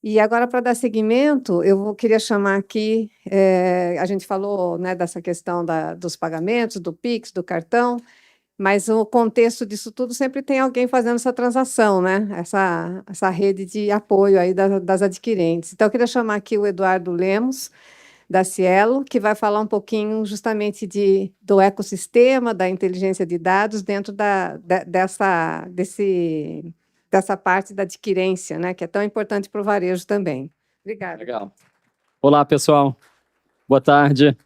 E agora, para dar seguimento, queria chamar aqui, a gente falou, né, dessa questão dos pagamentos, do Pix, do cartão, mas o contexto disso tudo sempre tem alguém fazendo essa transação, né? Essa rede de apoio aí das adquirentes. Então, eu queria chamar aqui o Eduardo Lemos, da Cielo, que vai falar um pouquinho justamente do ecossistema, da inteligência de dados dentro dessa parte da adquirência, né, que é tão importante para o varejo também. Obrigada. Legal. Olá, pessoal. Boa tarde.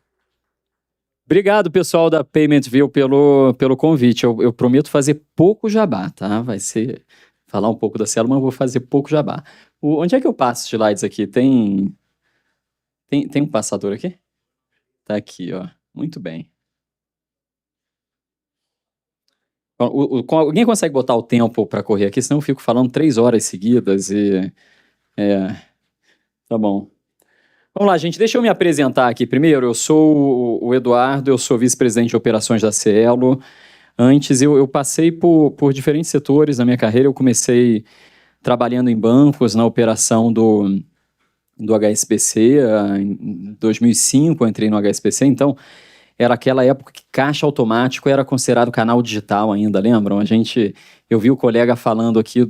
Obrigado, pessoal da PaymentView, pelo convite. Eu prometo fazer pouco jabá, tá? Vai ser falar um pouco da Cielo, mas eu vou fazer pouco jabá. Onde é que eu passo os slides aqui? Tem um passador aqui? Tá aqui, ó. Muito bem. Alguém consegue botar o tempo para correr aqui? Senão eu fico falando 3 horas seguidas e... Tá bom. Vamos lá, gente. Deixa eu me apresentar aqui primeiro. Eu sou o Eduardo, eu sou vice-presidente de operações da Cielo. Antes, eu passei por diferentes setores na minha carreira. Eu comecei trabalhando em bancos, na operação do HSBC. Em 2005, eu entrei no HSBC. Então, era aquela época que caixa automático era considerado canal digital ainda, lembram? Eu vi o colega falando aqui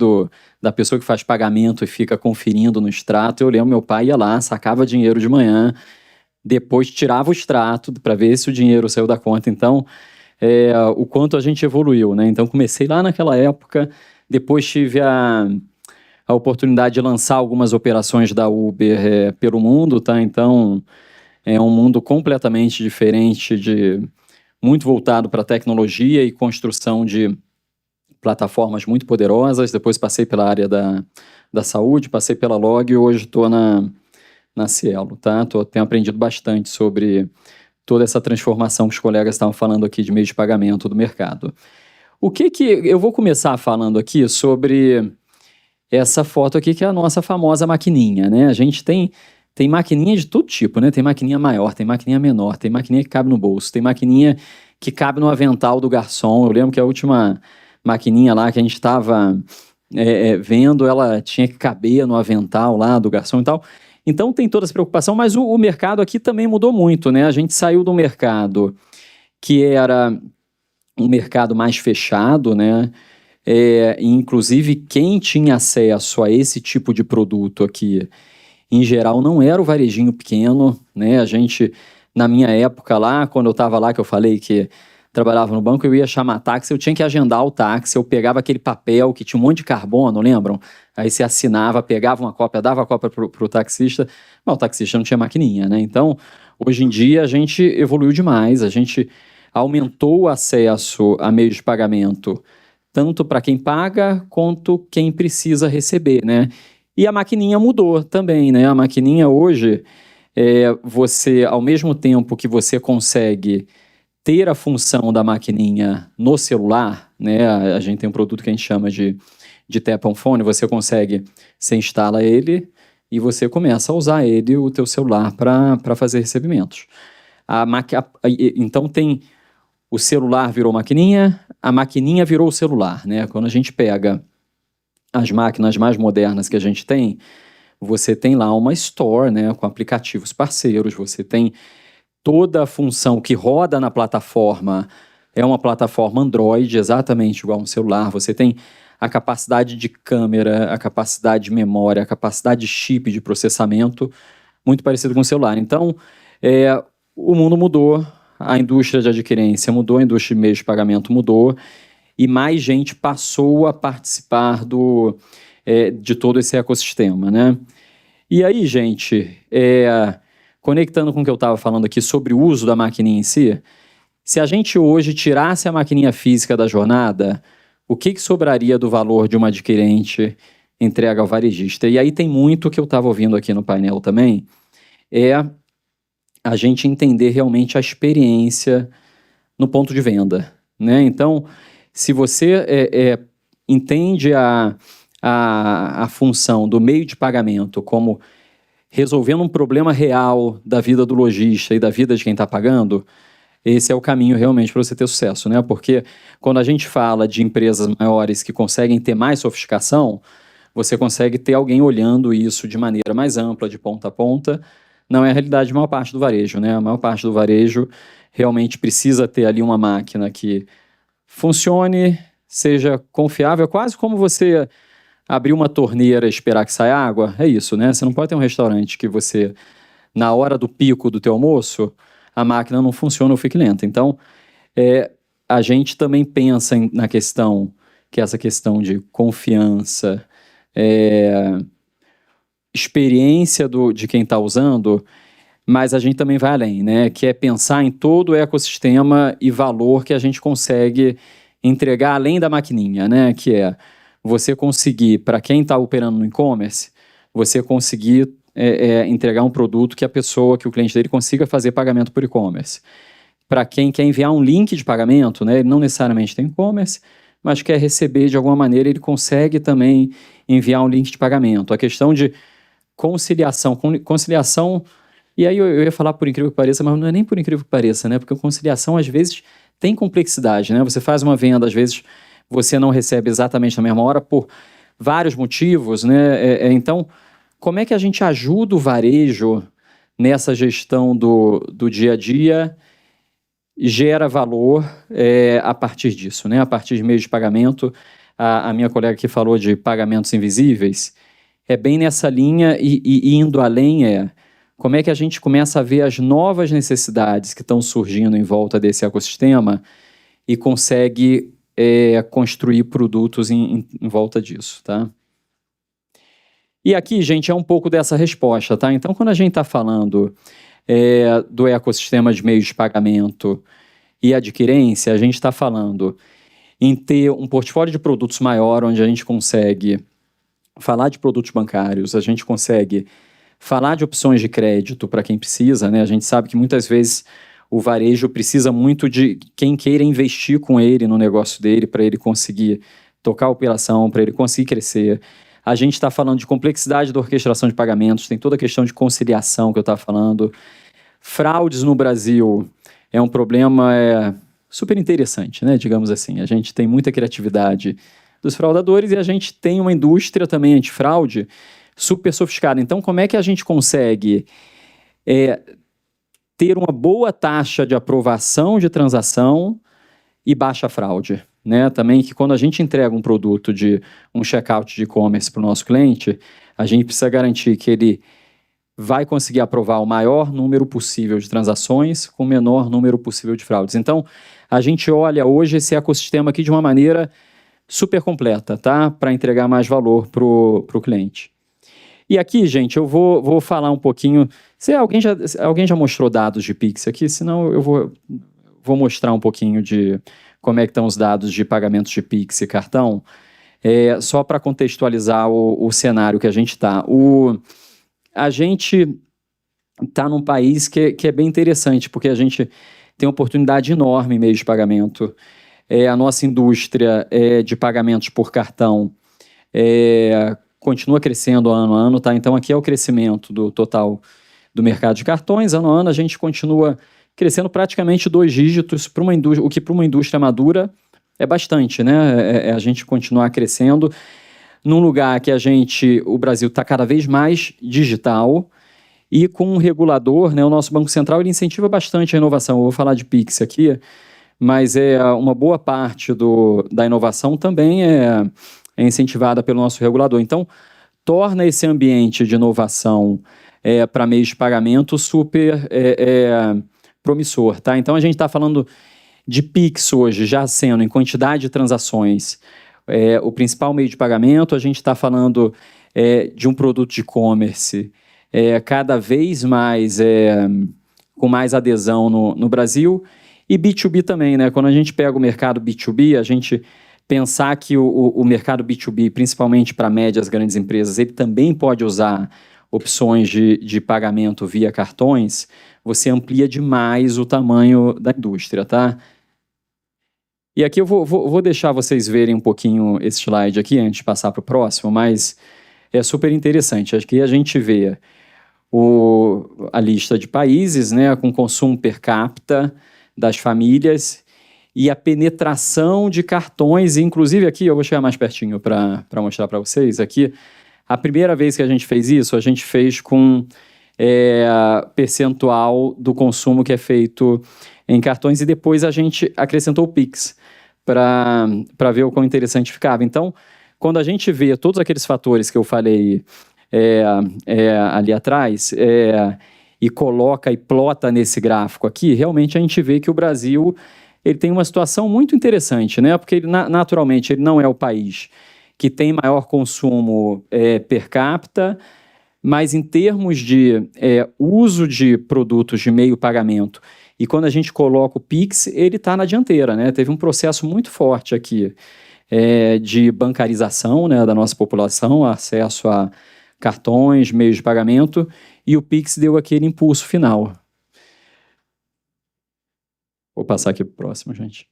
da pessoa que faz pagamento e fica conferindo no extrato. Eu lembro, meu pai ia lá, sacava dinheiro de manhã, depois tirava o extrato para ver se o dinheiro saiu da conta. Então, o quanto a gente evoluiu, né? Então, comecei lá naquela época, depois tive a oportunidade de lançar algumas operações da Uber pelo mundo, tá? Então, é um mundo completamente diferente, muito voltado para tecnologia e construção de plataformas muito poderosas. Depois passei pela área da saúde, passei pela Log e hoje estou na Cielo, tá? Tenho aprendido bastante sobre toda essa transformação que os colegas estavam falando aqui de meio de pagamento do mercado. Eu vou começar falando aqui sobre essa foto aqui, que é a nossa famosa maquininha, né? A gente tem maquininha de todo tipo, né? Tem maquininha maior, tem maquininha menor, tem maquininha que cabe no bolso, tem maquininha que cabe no avental do garçom. Eu lembro que a última maquininha lá que a gente estava vendo, ela tinha que caber no avental lá do garçom e tal. Então tem toda essa preocupação, mas o mercado aqui também mudou muito, né? A gente saiu do mercado que era um mercado mais fechado, né? Inclusive, quem tinha acesso a esse tipo de produto aqui, em geral, não era o varejinho pequeno, né? Na minha época lá, quando eu estava lá, que eu falei que trabalhava no banco, eu ia chamar táxi, eu tinha que agendar o táxi, eu pegava aquele papel que tinha um monte de carbono, lembram? Aí você assinava, pegava uma cópia, dava a cópia pro taxista, mas o taxista não tinha maquininha, né? Então, hoje em dia, a gente evoluiu demais, a gente aumentou o acesso a meios de pagamento, tanto para quem paga, quanto quem precisa receber, né? E a maquininha mudou também, né? A maquininha hoje, você, ao mesmo tempo que você consegue ter a função da maquininha no celular, né? A gente tem um produto que a gente chama de Tap on Phone, você instala ele e você começa a usar o teu celular para fazer recebimentos. Então o celular virou maquininha, a maquininha virou o celular, né? Quando a gente pega as máquinas mais modernas que a gente tem, você tem lá uma store, né, com aplicativos parceiros, você tem toda a função que roda na plataforma, é uma plataforma Android, exatamente igual a um celular, você tem a capacidade de câmera, a capacidade de memória, a capacidade de chip de processamento, muito parecido com o celular. Então, o mundo mudou, a indústria de adquirência mudou, a indústria de meios de pagamento mudou, e mais gente passou a participar de todo esse ecossistema, né? E aí, gente, conectando com o que eu estava falando aqui sobre o uso da maquininha em si, se a gente hoje tirasse a maquininha física da jornada, o que sobraria do valor de uma adquirente entrega ao varejista? E aí tem muito que eu estava ouvindo aqui no painel também, a gente entender realmente a experiência no ponto de venda, né? Então, se você entende a função do meio de pagamento como resolvendo um problema real da vida do lojista e da vida de quem está pagando, esse é o caminho realmente para você ter sucesso, né? Porque quando a gente fala de empresas maiores que conseguem ter mais sofisticação, você consegue ter alguém olhando isso de maneira mais ampla, de ponta a ponta. Não é a realidade de maior parte do varejo, né? A maior parte do varejo realmente precisa ter ali uma máquina que funcione, seja confiável, quase como você abrir uma torneira e esperar que saia água. É isso, né? Você não pode ter um restaurante que você, na hora do pico do teu almoço, a máquina não funciona ou fique lenta. Então, a gente também pensa na questão, que é essa questão de confiança, experiência de quem está usando, mas a gente também vai além, né? Que é pensar em todo o ecossistema e valor que a gente consegue entregar além da maquininha, né? Que é você conseguir, para quem está operando no e-commerce, você conseguir entregar um produto que que o cliente dele consiga fazer pagamento por e-commerce. Para quem quer enviar um link de pagamento, né? Ele não necessariamente tem e-commerce, mas quer receber de alguma maneira, ele consegue também enviar um link de pagamento. A questão de conciliação, e aí eu ia falar por incrível que pareça, mas não é nem por incrível que pareça, né? Porque conciliação às vezes tem complexidade, né? Você faz uma venda, às vezes você não recebe exatamente na mesma hora por vários motivos, né? Então, como é que a gente ajuda o varejo nessa gestão do dia a dia e gera valor a partir disso, né? A partir de meios de pagamento? A minha colega que falou de pagamentos invisíveis, é bem nessa linha e indo além como é que a gente começa a ver as novas necessidades que estão surgindo em volta desse ecossistema e consegue construir produtos em volta disso, tá? E aqui, gente, é um pouco dessa resposta, tá? Então, quando a gente está falando do ecossistema de meios de pagamento e adquirência, a gente está falando em ter um portfólio de produtos maior, onde a gente consegue falar de produtos bancários, a gente consegue falar de opções de crédito para quem precisa, né? A gente sabe que muitas vezes o varejo precisa muito de quem queira investir com ele no negócio dele, para ele conseguir tocar a operação, para ele conseguir crescer. A gente está falando de complexidade da orquestração de pagamentos, tem toda a questão de conciliação que eu estava falando. Fraudes no Brasil é um problema super interessante, né? Digamos assim. A gente tem muita criatividade dos fraudadores e a gente tem uma indústria também antifraude super sofisticada. Então, como é que a gente consegue ter uma boa taxa de aprovação de transação e baixa fraude, né? Também que quando a gente entrega um produto de um checkout de e-commerce para o nosso cliente, a gente precisa garantir que ele vai conseguir aprovar o maior número possível de transações com o menor número possível de fraudes. Então, a gente olha hoje esse ecossistema aqui de uma maneira super completa, tá? Para entregar mais valor para o cliente. E aqui, gente, eu vou falar um pouquinho. Se alguém já mostrou dados de Pix aqui, senão eu vou mostrar um pouquinho de como é que estão os dados de pagamentos de Pix e cartão, só para contextualizar o cenário que a gente está. A gente está num país que é bem interessante, porque a gente tem uma oportunidade enorme em meios de pagamento. A nossa indústria de pagamentos por cartão continua crescendo ano a ano, tá? Então, aqui é o crescimento do total do mercado de cartões. Ano a ano, a gente continua crescendo praticamente 2 dígitos, o que para uma indústria madura é bastante, né? A gente continuar crescendo num lugar que o Brasil está cada vez mais digital e com um regulador, né? O nosso Banco Central, ele incentiva bastante a inovação. Eu vou falar de Pix aqui, mas uma boa parte da inovação também é incentivada pelo nosso regulador. Então, torna esse ambiente de inovação para meios de pagamento super promissor, tá? Então, a gente está falando de Pix hoje, já sendo em quantidade de transações o principal meio de pagamento. A gente está falando de um produto de e-commerce cada vez mais com mais adesão no Brasil. E B2B também, né? Quando a gente pega o mercado B2B, a gente pensar que o mercado B2B, principalmente para médias grandes empresas, ele também pode usar opções de pagamento via cartões, você amplia demais o tamanho da indústria, tá? E aqui eu vou deixar vocês verem um pouquinho esse slide aqui, antes de passar para o próximo, mas é super interessante. Aqui a gente vê a lista de países, né, com consumo per capita das famílias e a penetração de cartões, inclusive aqui, eu vou chegar mais pertinho para mostrar para vocês, aqui, a primeira vez que a gente fez isso, a gente fez com percentual do consumo que é feito em cartões e depois a gente acrescentou o Pix para ver o quão interessante ficava. Então, quando a gente vê todos aqueles fatores que eu falei ali atrás e coloca e plota nesse gráfico aqui, realmente a gente vê que o Brasil ele tem uma situação muito interessante, né? Porque ele, naturalmente ele não é o país que tem maior consumo per capita, mas em termos de uso de produtos de meio pagamento, e quando a gente coloca o Pix, ele está na dianteira, né? Teve um processo muito forte aqui de bancarização, né, da nossa população, acesso a cartões, meios de pagamento, e o Pix deu aquele impulso final. Vou passar aqui para o próximo, gente.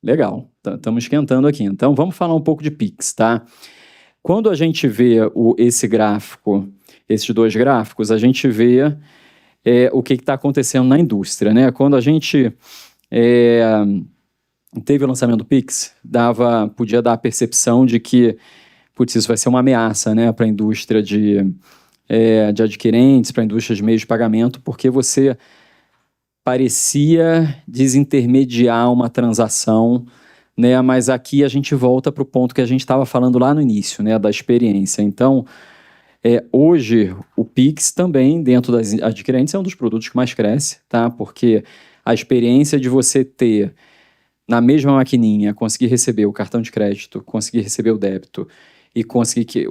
Legal, estamos esquentando aqui. Então, vamos falar um pouco de Pix, tá? Quando a gente vê esse gráfico, esses dois gráficos, a gente vê o que está acontecendo na indústria, né? Quando a gente teve o lançamento do Pix, podia dar a percepção de que, putz, isso vai ser uma ameaça, né, para a indústria de adquirentes, para a indústria de meios de pagamento, porque você parecia desintermediar uma transação, né, mas aqui a gente volta para o ponto que a gente estava falando lá no início, né, da experiência. Então, hoje, o Pix também, dentro das adquirentes, é um dos produtos que mais cresce, tá? Porque a experiência de você ter, na mesma maquininha, conseguir receber o cartão de crédito, conseguir receber o débito e conseguir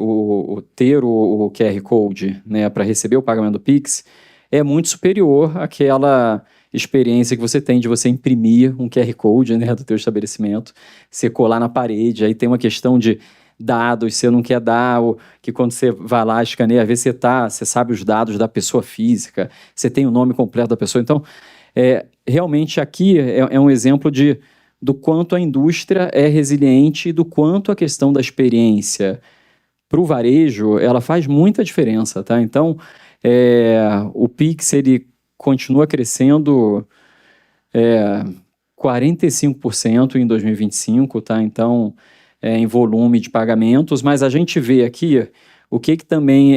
ter o QR Code, né, para receber o pagamento do Pix, é muito superior àquela experiência que você tem de você imprimir um QR Code, né, do teu estabelecimento, você colar na parede, aí tem uma questão de dados, você não quer dar, que quando você vai lá, escaneia, às vezes você sabe os dados da pessoa física, você tem o nome completo da pessoa, então, realmente aqui é um exemplo do quanto a indústria é resiliente e do quanto a questão da experiência para o varejo, ela faz muita diferença, tá? Então, o Pix, ele continua crescendo 45% em 2025, tá? Então, em volume de pagamentos, mas a gente vê aqui o que também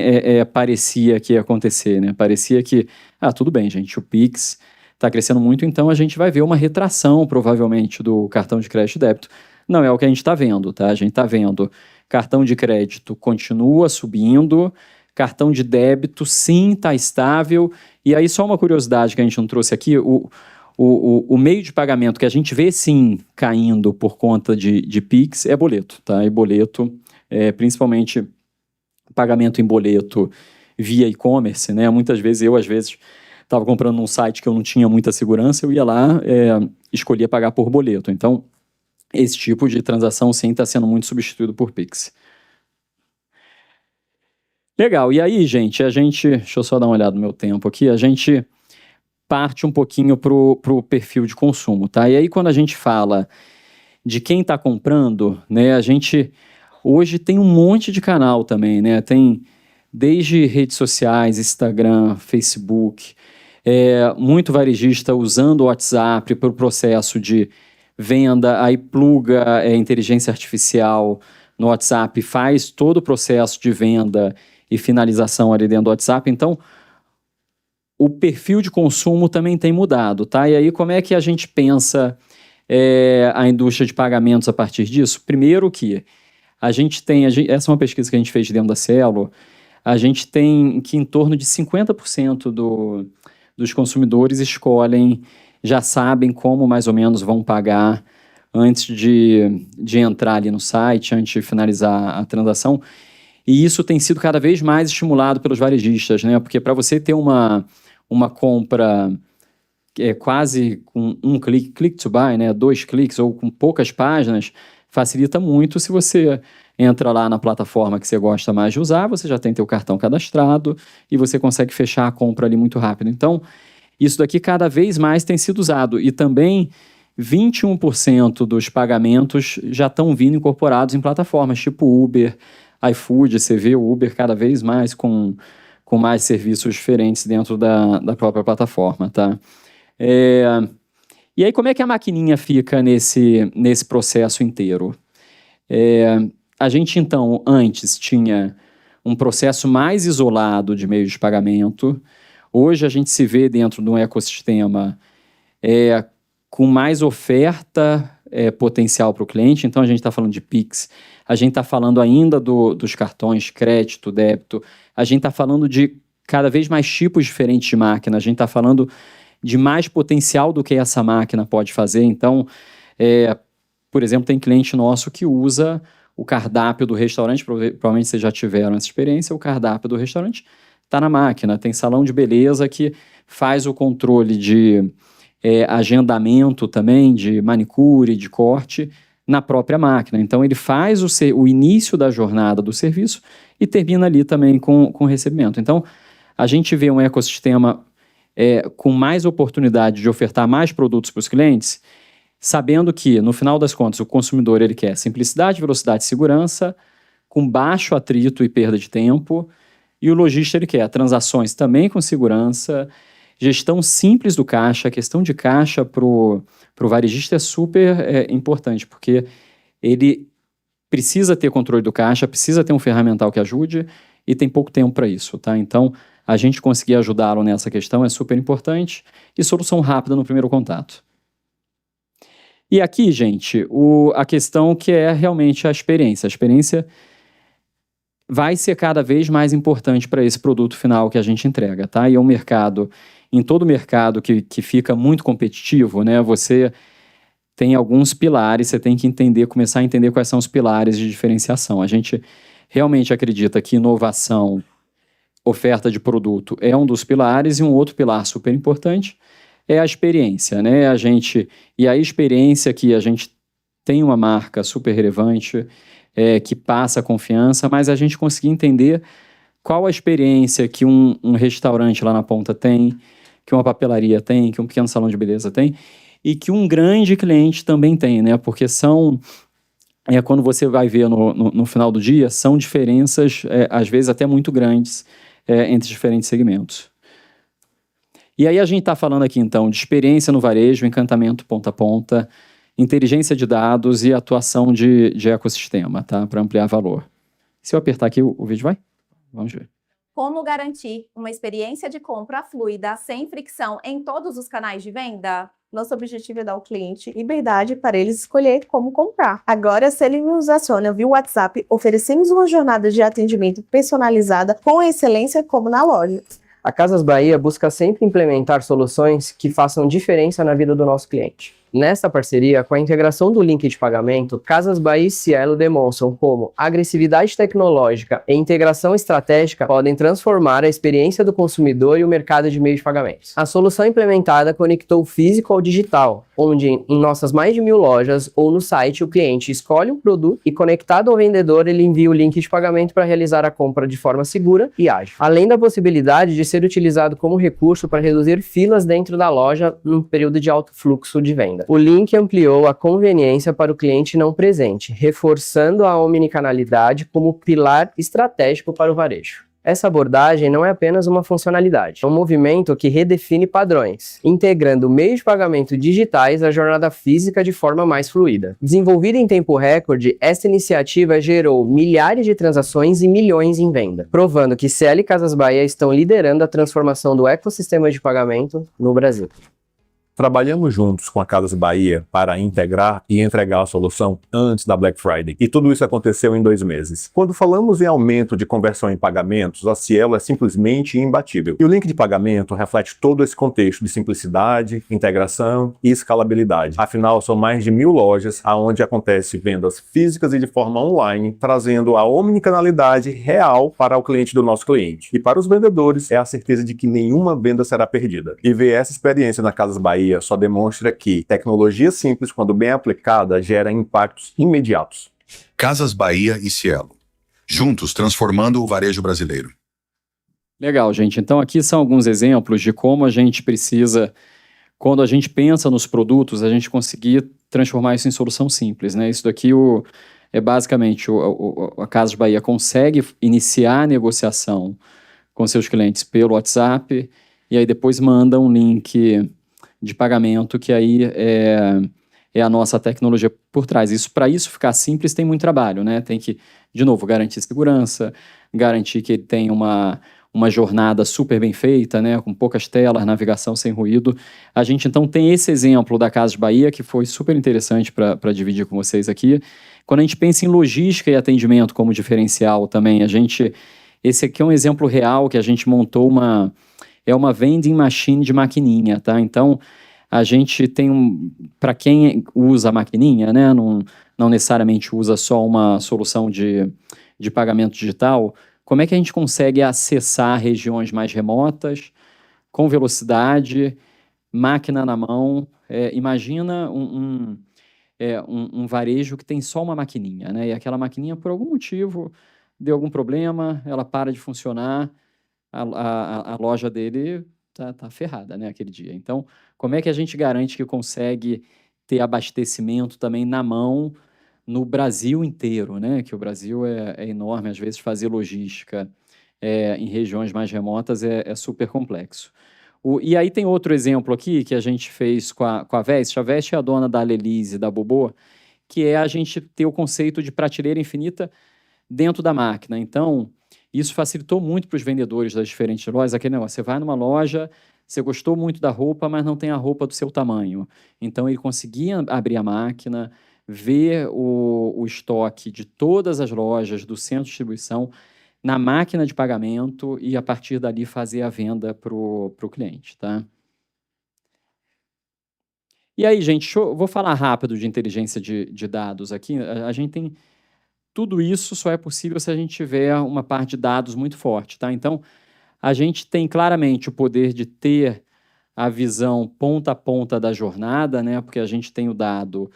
parecia que ia acontecer, né? Parecia que, tudo bem, gente, o Pix está crescendo muito, então a gente vai ver uma retração, provavelmente, do cartão de crédito e débito. Não é o que a gente está vendo, tá? A gente está vendo cartão de crédito continua subindo, cartão de débito, sim, está estável. E aí, só uma curiosidade que a gente não trouxe aqui, o meio de pagamento que a gente vê, sim, caindo por conta de Pix é boleto, tá? E boleto, principalmente pagamento em boleto via e-commerce, né? Muitas vezes, às vezes, estava comprando num site que eu não tinha muita segurança, eu ia lá, escolhia pagar por boleto. Então, esse tipo de transação, sim, está sendo muito substituído por Pix. Legal, e aí, gente, deixa eu só dar uma olhada no meu tempo aqui, a gente parte um pouquinho pro perfil de consumo, tá? E aí, quando a gente fala de quem está comprando, né, a gente hoje tem um monte de canal também, né? Tem desde redes sociais, Instagram, Facebook, muito varejista usando o WhatsApp para o processo de venda, aí pluga inteligência artificial no WhatsApp, faz todo o processo de venda e finalização ali dentro do WhatsApp. Então, o perfil de consumo também tem mudado, tá? E aí, como é que a gente pensa a indústria de pagamentos a partir disso? Primeiro que a gente tem, essa é uma pesquisa que a gente fez dentro da Cielo, a gente tem que em torno de 50% dos consumidores já sabem como mais ou menos vão pagar antes de entrar ali no site, antes de finalizar a transação. E isso tem sido cada vez mais estimulado pelos varejistas, né? Porque para você ter uma compra quase com um click to buy, né? 2 cliques ou com poucas páginas, facilita muito se você entra lá na plataforma que você gosta mais de usar, você já tem teu cartão cadastrado e você consegue fechar a compra ali muito rápido. Então, isso daqui cada vez mais tem sido usado. E também 21% dos pagamentos já estão vindo incorporados em plataformas tipo Uber, iFood. Você vê o Uber cada vez mais com com mais serviços diferentes dentro da própria plataforma, tá? E aí, como é que a maquininha fica nesse processo inteiro? A gente, então, antes tinha um processo mais isolado de meios de pagamento. Hoje a gente se vê dentro de um ecossistema com mais oferta potencial para o cliente. Então, a gente está falando de Pix, a gente está falando ainda dos cartões crédito, débito, a gente está falando de cada vez mais tipos diferentes de máquina, a gente está falando de mais potencial do que essa máquina pode fazer. Então, por exemplo, tem cliente nosso que usa o cardápio do restaurante, provavelmente vocês já tiveram essa experiência, o cardápio do restaurante está na máquina, tem salão de beleza que faz o controle de agendamento também, de manicure, de corte, na própria máquina. Então, ele faz o início da jornada do serviço e termina ali também com o recebimento. Então, a gente vê um ecossistema com mais oportunidade de ofertar mais produtos para os clientes, sabendo que, no final das contas, o consumidor ele quer simplicidade, velocidade e segurança, com baixo atrito e perda de tempo, e o lojista ele quer transações também com segurança, gestão simples do caixa. A questão de caixa para o varejista é super importante, porque ele precisa ter controle do caixa, precisa ter um ferramental que ajude, e tem pouco tempo para isso, tá? Então, a gente conseguir ajudá-lo nessa questão é super importante, e solução rápida no primeiro contato. E aqui, gente, a questão que é realmente a experiência. A experiência vai ser cada vez mais importante para esse produto final que a gente entrega, tá? E é um mercado, em todo mercado que fica muito competitivo, né? Você tem alguns pilares, você tem que começar a entender quais são os pilares de diferenciação. A gente realmente acredita que inovação, oferta de produto é um dos pilares, e um outro pilar super importante é a experiência, né? E a experiência que a gente tem uma marca super relevante, que passa confiança, mas a gente conseguir entender qual a experiência que um restaurante lá na ponta tem, que uma papelaria tem, que um pequeno salão de beleza tem, e que um grande cliente também tem, né? Porque quando você vai ver no final do dia, são diferenças, às vezes até muito grandes, entre diferentes segmentos. E aí a gente está falando aqui, então, de experiência no varejo, encantamento ponta a ponta, inteligência de dados e atuação de ecossistema, tá? Para ampliar valor. Se eu apertar aqui, o vídeo vai? Vamos ver. Como garantir uma experiência de compra fluida, sem fricção, em todos os canais de venda? Nosso objetivo é dar ao cliente liberdade para eles escolher como comprar. Agora, se ele nos aciona via WhatsApp, oferecemos uma jornada de atendimento personalizada com excelência como na loja. A Casas Bahia busca sempre implementar soluções que façam diferença na vida do nosso cliente. Nessa parceria, com a integração do link de pagamento, Casas Bahia e Cielo demonstram como agressividade tecnológica e integração estratégica podem transformar a experiência do consumidor e o mercado de meios de pagamentos. A solução implementada conectou o físico ao digital, onde em nossas mais de 1000 lojas ou no site o cliente escolhe um produto e, conectado ao vendedor, ele envia o link de pagamento para realizar a compra de forma segura e ágil. Além da possibilidade de ser utilizado como recurso para reduzir filas dentro da loja no período de alto fluxo de venda. O link ampliou a conveniência para o cliente não presente, reforçando a omnicanalidade como pilar estratégico para o varejo. Essa abordagem não é apenas uma funcionalidade, é um movimento que redefine padrões, integrando meios de pagamento digitais à jornada física de forma mais fluida. Desenvolvida em tempo recorde, esta iniciativa gerou milhares de transações e milhões em venda, provando que Cielo e Casas Bahia estão liderando a transformação do ecossistema de pagamento no Brasil. Trabalhamos juntos com a Casas Bahia para integrar e entregar a solução antes da Black Friday. E tudo isso aconteceu em 2 meses. Quando falamos em aumento de conversão em pagamentos, a Cielo é simplesmente imbatível. E o link de pagamento reflete todo esse contexto de simplicidade, integração e escalabilidade. Afinal, são mais de 1000 lojas onde acontece vendas físicas e de forma online, trazendo a omnicanalidade real para o cliente do nosso cliente. E para os vendedores, é a certeza de que nenhuma venda será perdida. E ver essa experiência na Casas Bahia só demonstra que tecnologia simples, quando bem aplicada, gera impactos imediatos. Casas Bahia e Cielo, juntos transformando o varejo brasileiro. Legal, gente. Então aqui são alguns exemplos de como a gente precisa, quando a gente pensa nos produtos, a gente conseguir transformar isso em solução simples, né? Isso daqui basicamente a Casas Bahia consegue iniciar a negociação com seus clientes pelo WhatsApp, e aí depois manda um link de pagamento, que aí é a nossa tecnologia por trás. Para isso ficar simples, tem muito trabalho, né? Tem que, de novo, garantir segurança, garantir que ele tem uma jornada super bem feita, né? Com poucas telas, navegação sem ruído. A gente, então, tem esse exemplo da Casas Bahia, que foi super interessante para dividir com vocês aqui. Quando a gente pensa em logística e atendimento como diferencial também, esse aqui é um exemplo real que a gente montou uma vending machine de maquininha, tá? Então, a gente tem para quem usa a maquininha, né, não necessariamente usa só uma solução de pagamento digital, como é que a gente consegue acessar regiões mais remotas, com velocidade, máquina na mão? Imagina um varejo que tem só uma maquininha, né, e aquela maquininha, por algum motivo, deu algum problema, ela para de funcionar, a loja dele tá ferrada, né, aquele dia. Então, como é que a gente garante que consegue ter abastecimento também na mão no Brasil inteiro, né? Que o Brasil é enorme, às vezes fazer logística em regiões mais remotas é super complexo. E aí tem outro exemplo aqui que a gente fez com a Veste. A Veste é a dona da Lelise e da Bobô, que é a gente ter o conceito de prateleira infinita dentro da máquina. Então, isso facilitou muito para os vendedores das diferentes lojas. Aquele negócio, você vai numa loja, você gostou muito da roupa, mas não tem a roupa do seu tamanho. Então, ele conseguia abrir a máquina, ver o estoque de todas as lojas do centro de distribuição na máquina de pagamento e, a partir dali, fazer a venda para o cliente, tá? E aí, gente, vou falar rápido de inteligência de dados aqui. A gente tem... Tudo isso só é possível se a gente tiver uma parte de dados muito forte, tá? Então, a gente tem claramente o poder de ter a visão ponta a ponta da jornada, né? Porque a gente tem o dado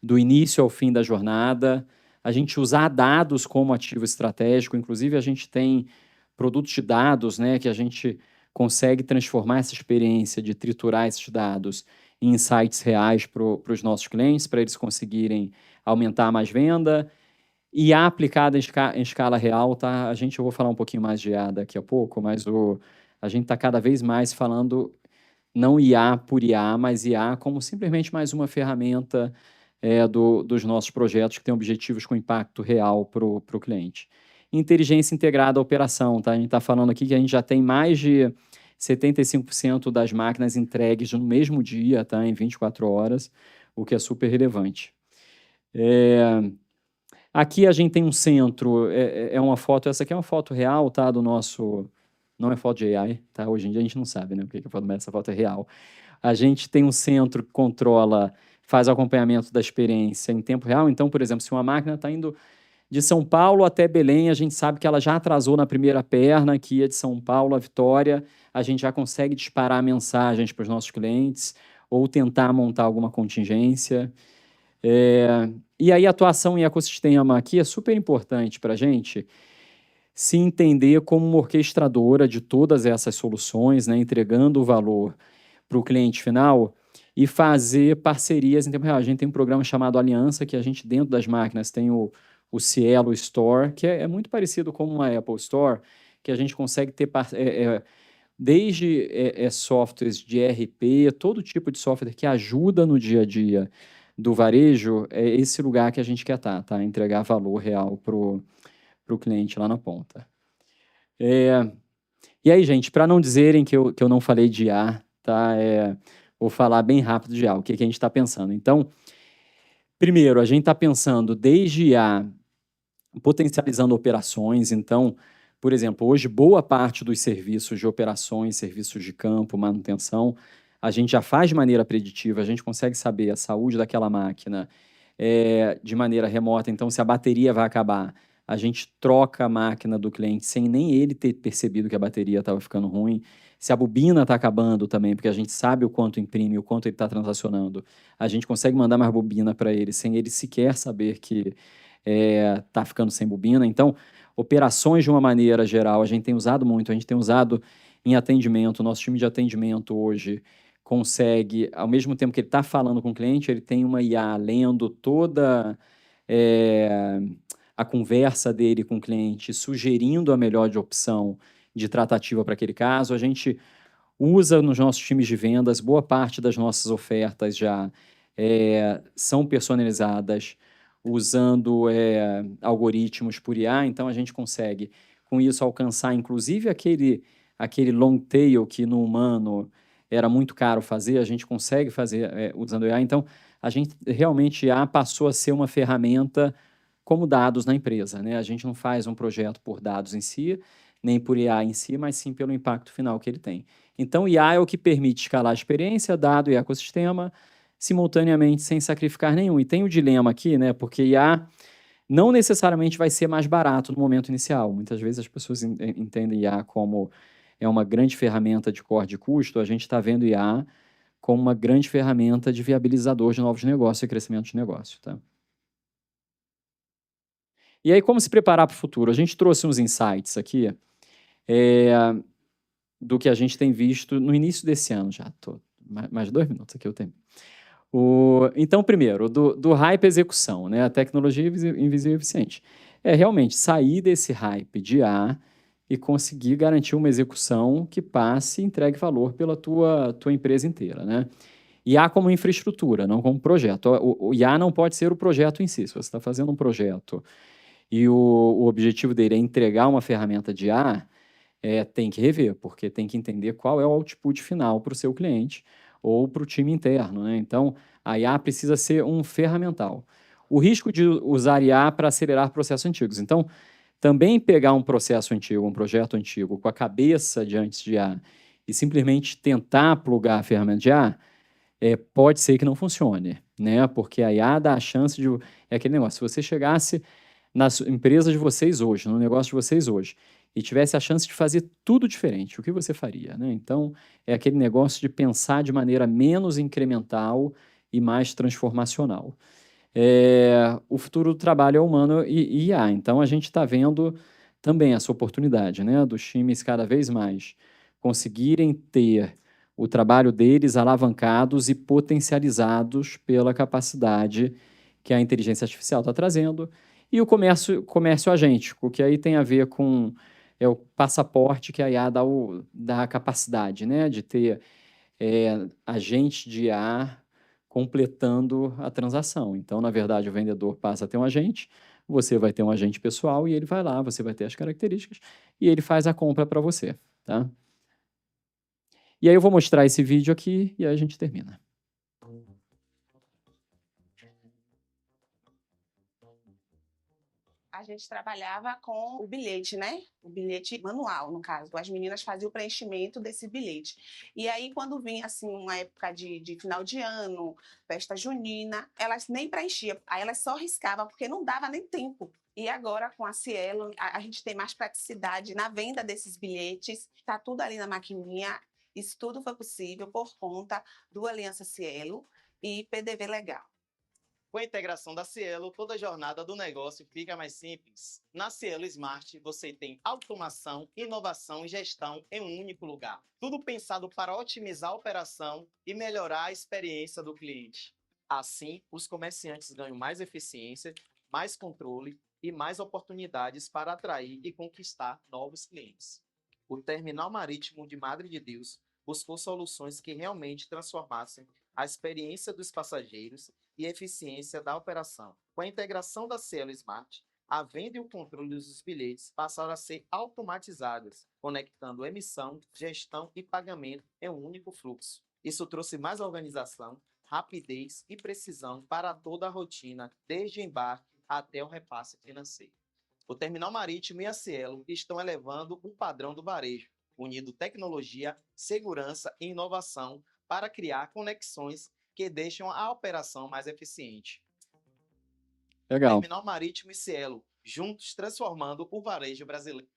do início ao fim da jornada, a gente usar dados como ativo estratégico, inclusive a gente tem produtos de dados, né? Que a gente consegue transformar essa experiência de triturar esses dados em insights reais para os nossos clientes, para eles conseguirem aumentar mais venda. IA aplicada em escala real, tá? Eu vou falar um pouquinho mais de IA daqui a pouco, mas a gente está cada vez mais falando não IA por IA, mas IA como simplesmente mais uma ferramenta dos nossos projetos que tem objetivos com impacto real para o cliente. Inteligência integrada à operação, tá? A gente está falando aqui que a gente já tem mais de 75% das máquinas entregues no mesmo dia, tá? Em 24 horas, o que é super relevante. Aqui a gente tem um centro, uma foto, essa aqui é uma foto real, tá, do nosso... Não é foto de AI, tá? Hoje em dia a gente não sabe, né, o que é foto, mas essa foto é real. A gente tem um centro que controla, faz o acompanhamento da experiência em tempo real. Então, por exemplo, se uma máquina está indo de São Paulo até Belém, a gente sabe que ela já atrasou na primeira perna, que ia de São Paulo a Vitória, a gente já consegue disparar mensagens para os nossos clientes ou tentar montar alguma contingência. E aí a atuação em ecossistema aqui é super importante para a gente se entender como uma orquestradora de todas essas soluções, né, entregando o valor para o cliente final e fazer parcerias em tempo real. A gente tem um programa chamado Aliança, que a gente dentro das máquinas tem o Cielo Store, que é muito parecido com uma Apple Store, que a gente consegue ter desde softwares de ERP, todo tipo de software que ajuda no dia a dia do varejo, é esse lugar que a gente quer estar, tá? Entregar valor real para o cliente lá na ponta. E aí, gente, para não dizerem que eu não falei de IA, tá? Vou falar bem rápido de IA, o que a gente está pensando. Então, primeiro, a gente está pensando desde IA, potencializando operações. Então, por exemplo, hoje boa parte dos serviços de operações, serviços de campo, manutenção, a gente já faz de maneira preditiva, a gente consegue saber a saúde daquela máquina de maneira remota. Então, se a bateria vai acabar, a gente troca a máquina do cliente sem nem ele ter percebido que a bateria estava ficando ruim. Se a bobina está acabando também, porque a gente sabe o quanto imprime, o quanto ele está transacionando, a gente consegue mandar mais bobina para ele sem ele sequer saber que está ficando sem bobina. Então, operações de uma maneira geral, a gente tem usado muito, a gente tem usado em atendimento. O nosso time de atendimento hoje consegue, ao mesmo tempo que ele está falando com o cliente, ele tem uma IA lendo toda a conversa dele com o cliente, sugerindo a melhor opção de tratativa para aquele caso. A gente usa nos nossos times de vendas, boa parte das nossas ofertas já são personalizadas, usando algoritmos por IA, então a gente consegue, com isso, alcançar, inclusive, aquele long tail que no humano era muito caro fazer, a gente consegue fazer usando IA. Então, a gente realmente, IA passou a ser uma ferramenta como dados na empresa, né? A gente não faz um projeto por dados em si, nem por IA em si, mas sim pelo impacto final que ele tem. Então, IA é o que permite escalar a experiência, dado e ecossistema, simultaneamente, sem sacrificar nenhum. E tem o dilema aqui, né? Porque IA não necessariamente vai ser mais barato no momento inicial. Muitas vezes as pessoas entendem IA como uma grande ferramenta de corte de custo. A gente está vendo IA como uma grande ferramenta de viabilizador de novos negócios e crescimento de negócio, tá? E aí, como se preparar para o futuro? A gente trouxe uns insights aqui do que a gente tem visto no início desse ano já. Mais 2 minutos aqui eu tenho. Então, primeiro, do hype execução, né? A tecnologia invisível e eficiente. Realmente sair desse hype de IA e conseguir garantir uma execução que passe e entregue valor pela tua empresa inteira, né? IA como infraestrutura, não como projeto. O IA não pode ser o projeto em si. Se você está fazendo um projeto e o objetivo dele é entregar uma ferramenta de IA, tem que rever, porque tem que entender qual é o output final para o seu cliente ou para o time interno, né? Então, a IA precisa ser um ferramental. O risco de usar IA para acelerar processos antigos. Então, também pegar um processo antigo, um projeto antigo, com a cabeça de antes de IA e simplesmente tentar plugar a ferramenta de IA, pode ser que não funcione, né? Porque a IA dá a chance de... É aquele negócio, se você chegasse nas empresas de vocês hoje, no negócio de vocês hoje, e tivesse a chance de fazer tudo diferente, o que você faria, né? Então, é aquele negócio de pensar de maneira menos incremental e mais transformacional. O futuro do trabalho é humano e IA, então a gente está vendo também essa oportunidade, né? Dos times cada vez mais conseguirem ter o trabalho deles alavancados e potencializados pela capacidade que a inteligência artificial está trazendo, e o comércio agêntico, que aí tem a ver com o passaporte que a IA dá a capacidade, né, de ter agente de IA completando a transação. Então, na verdade, o vendedor passa a ter um agente, você vai ter um agente pessoal e ele vai lá, você vai ter as características e ele faz a compra para você, tá? E aí eu vou mostrar esse vídeo aqui e aí a gente termina. A gente trabalhava com o bilhete, né? O bilhete manual, no caso. As meninas faziam o preenchimento desse bilhete. E aí, quando vinha, assim, uma época de final de ano, festa junina, elas nem preenchiam. Aí elas só riscavam, porque não dava nem tempo. E agora, com a Cielo, a gente tem mais praticidade na venda desses bilhetes. Está tudo ali na maquininha. Isso tudo foi possível por conta do Aliança Cielo e PDV Legal. Com a integração da Cielo, toda a jornada do negócio fica mais simples. Na Cielo Smart, você tem automação, inovação e gestão em um único lugar. Tudo pensado para otimizar a operação e melhorar a experiência do cliente. Assim, os comerciantes ganham mais eficiência, mais controle e mais oportunidades para atrair e conquistar novos clientes. O Terminal Marítimo de Madre de Deus buscou soluções que realmente transformassem a experiência dos passageiros e eficiência da operação. Com a integração da Cielo Smart, a venda e o controle dos bilhetes passaram a ser automatizadas, conectando emissão, gestão e pagamento em um único fluxo. Isso trouxe mais organização, rapidez e precisão para toda a rotina, desde o embarque até o repasse financeiro. O Terminal Marítimo e a Cielo estão elevando o padrão do varejo, unindo tecnologia, segurança e inovação para criar conexões que deixam a operação mais eficiente. Legal. Terminal Marítimo e Cielo, juntos transformando o varejo brasileiro.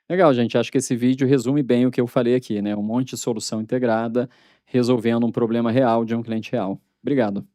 Legal, gente. Acho que esse vídeo resume bem o que eu falei aqui, né? Um monte de solução integrada, resolvendo um problema real de um cliente real. Obrigado.